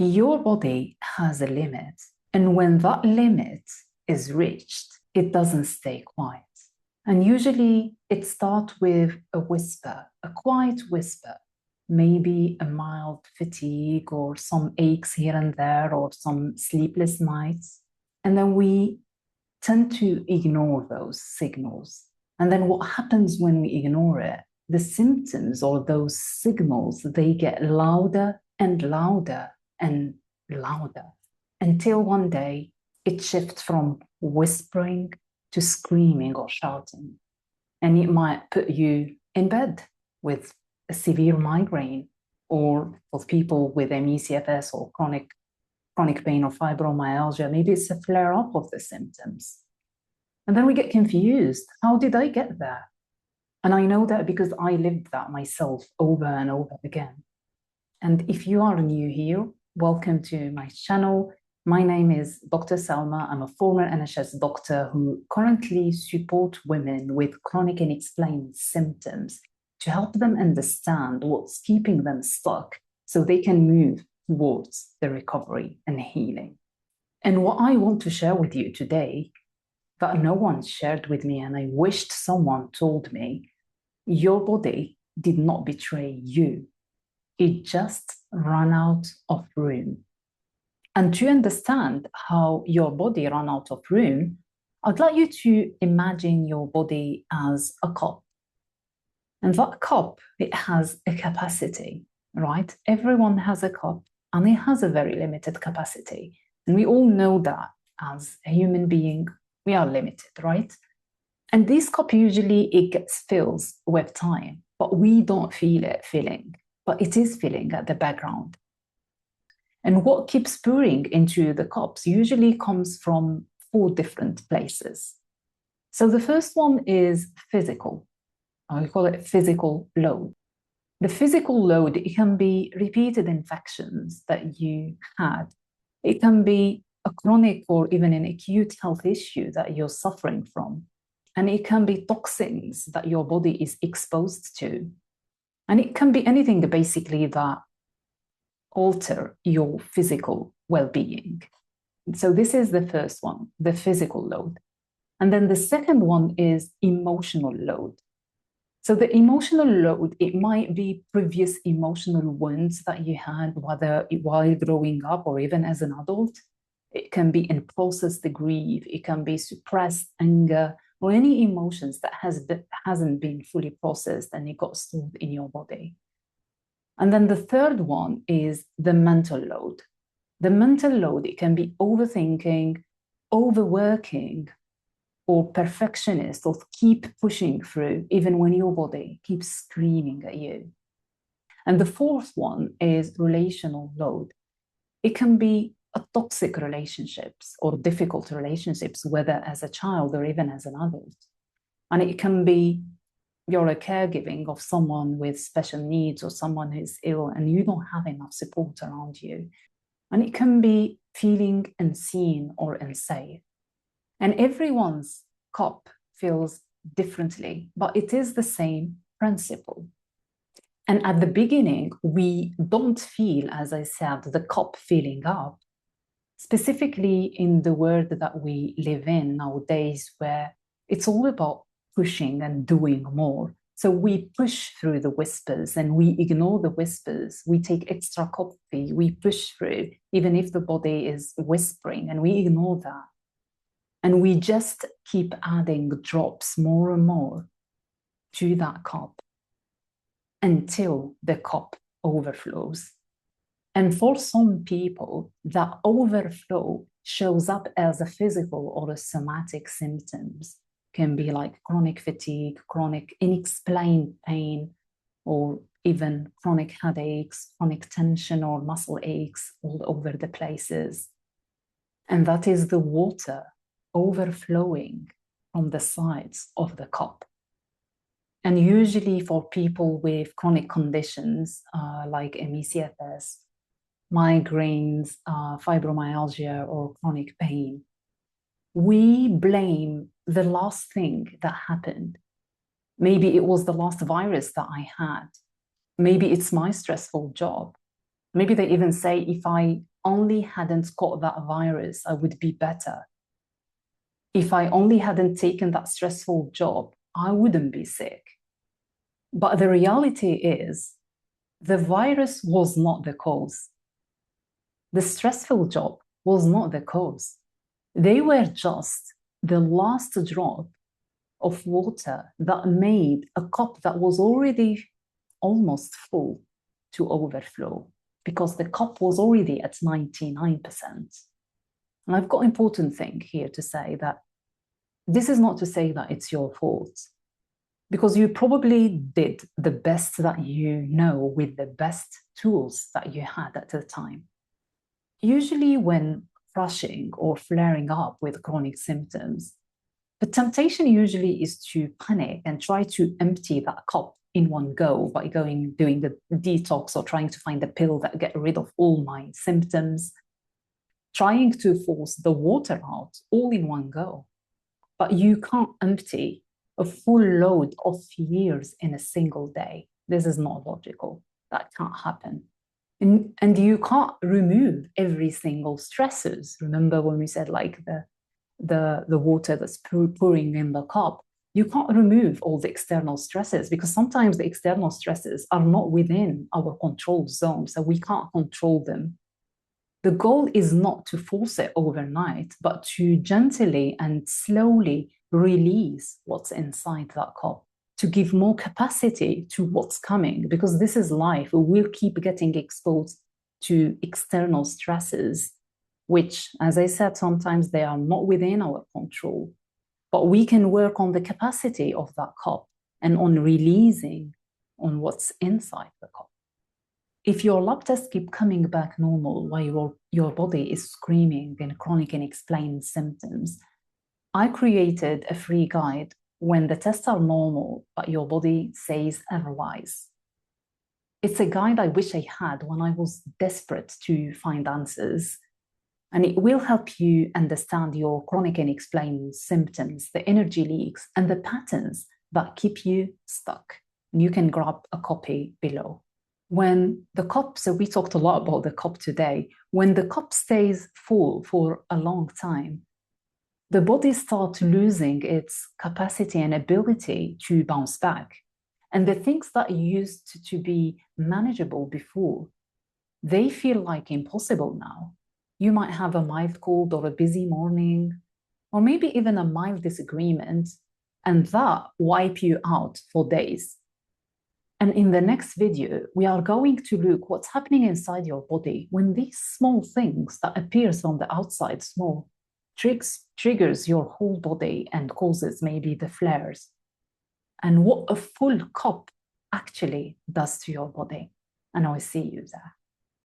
Your body has a limit, and when that limit is reached, it doesn't stay quiet. And usually it starts with a whisper, a quiet whisper, maybe a mild fatigue or some aches here and there or some sleepless nights. And then we tend to ignore those signals. And then what happens when we ignore it? The symptoms or those signals, they get louder and louder and louder until one day it shifts from whispering to screaming or shouting. And it might put you in bed with a severe migraine, or for people with CFS or chronic pain or fibromyalgia, maybe it's a flare up of the symptoms. And then we get confused. How did I get there? And I know that because I lived that myself over and over again. And if you are new here, welcome to my channel. My name is Dr. Selma. I'm a former NHS doctor who currently supports women with chronic unexplained symptoms to help them understand what's keeping them stuck so they can move towards the recovery and healing. And what I want to share with you today that no one shared with me, and I wished someone told me, your body did not betray you. It just ran out of room. And to understand how your body ran out of room, I'd like you to imagine your body as a cup. And that cup, it has a capacity, right? Everyone has a cup and it has a very limited capacity. And we all know that as a human being, we are limited, right? And this cup usually it gets filled with time, but we don't feel it filling, but it is filling at the background. And what keeps pouring into the cups usually comes from 4 different places. So the first one is physical. I call it physical load. The physical load, it can be repeated infections that you had. It can be a chronic or even an acute health issue that you're suffering from. And it can be toxins that your body is exposed to. And it can be anything basically that alter your physical well-being. So this is the first one, the physical load. And then the second one is emotional load. So the emotional load, it might be previous emotional wounds that you had, whether while growing up or even as an adult. It can be unprocessed grief, it can be suppressed anger, or any emotions that hasn't been fully processed and it got stored in your body. And then the third one is the mental load. The mental load, it can be overthinking, overworking, or perfectionist, or keep pushing through, even when your body keeps screaming at you. And the fourth one is relational load. It can be a toxic relationships or difficult relationships, whether as a child or even as an adult. And it can be you're a caregiving of someone with special needs or someone who's ill and you don't have enough support around you. And it can be feeling unseen or unsafe. And everyone's cup feels differently, but it is the same principle. And at the beginning, we don't feel, as I said, the cup filling up, specifically in the world that we live in nowadays, where it's all about pushing and doing more. So we push through the whispers and we ignore the whispers. We take extra coffee, we push through, even if the body is whispering, and we ignore that. And we just keep adding drops more and more to that cup until the cup overflows. And for some people, that overflow shows up as a physical or a somatic symptoms. Can be like chronic fatigue, chronic unexplained pain, or even chronic headaches, chronic tension or muscle aches all over the places. And that is the water overflowing from the sides of the cup. And usually for people with chronic conditions like CFS, migraines, fibromyalgia, or chronic pain, we blame the last thing that happened. Maybe it was the last virus that I had. Maybe it's my stressful job. Maybe they even say, if I only hadn't caught that virus, I would be better. If I only hadn't taken that stressful job, I wouldn't be sick. But the reality is, the virus was not the cause. The stressful job was not the cause. They were just the last drop of water that made a cup that was already almost full to overflow, because the cup was already at 99%. And I've got an important thing here to say, that this is not to say that it's your fault, because you probably did the best that you know with the best tools that you had at the time. Usually when flushing or flaring up with chronic symptoms, the temptation usually is to panic and try to empty that cup in one go by doing the detox, or trying to find a pill that get rid of all my symptoms, trying to force the water out all in one go. But you can't empty a full load of years in a single day. This is not logical. That can't happen. And you can't remove every single stressors. Remember when we said like the water that's pouring in the cup, you can't remove all the external stresses, because sometimes the external stresses are not within our control zone, so we can't control them. The goal is not to force it overnight, but to gently and slowly release what's inside that cup, to give more capacity to what's coming, because this is life. We will keep getting exposed to external stresses, which, as I said, sometimes they are not within our control. But we can work on the capacity of that cup and on releasing on what's inside the cup. If your lab tests keep coming back normal while your body is screaming in chronic unexplained symptoms, I created a free guide when the tests are normal, but your body says otherwise. It's a guide I wish I had when I was desperate to find answers. And it will help you understand your chronic unexplained symptoms, the energy leaks, and the patterns that keep you stuck. And you can grab a copy below. When the cup, so we talked a lot about the cup today, when the cup stays full for a long time, the body starts losing its capacity and ability to bounce back. And the things that used to be manageable before, they feel like impossible now. You might have a mild cold or a busy morning, or maybe even a mild disagreement, and that wipe you out for days. And in the next video, we are going to look what's happening inside your body when these small things that appears on the outside, small, triggers your whole body and causes maybe the flares, and what a full cup actually does to your body. And I will see you there.